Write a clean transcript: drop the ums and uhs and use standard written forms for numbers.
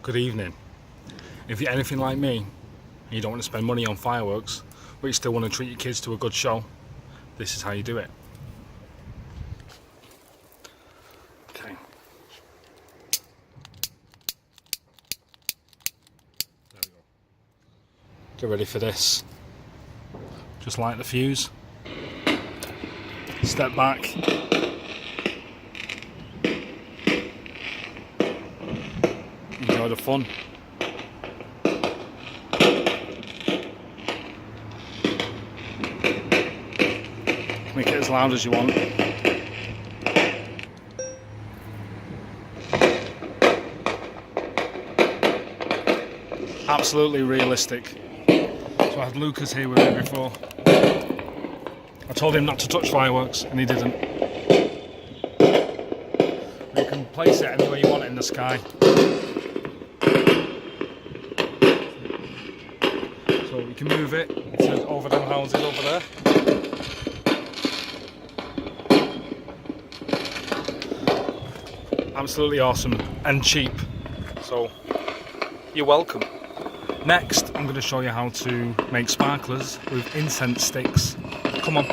Good evening. If you're anything like me and you don't want to spend money on fireworks, but you still want to treat your kids to a good show, this is how you do it. Okay. There we go. Get ready for this. Just light the fuse. Step back. Enjoy the fun. Make it as loud as you want. Absolutely realistic. So I had Lucas here with me before. I told him not to touch fireworks and he didn't. But you can place it anywhere you want in the sky. So you can move it to over them houses over there. Absolutely awesome and cheap, so you're welcome. Next, I'm going to show you how to make sparklers with incense sticks. Come on.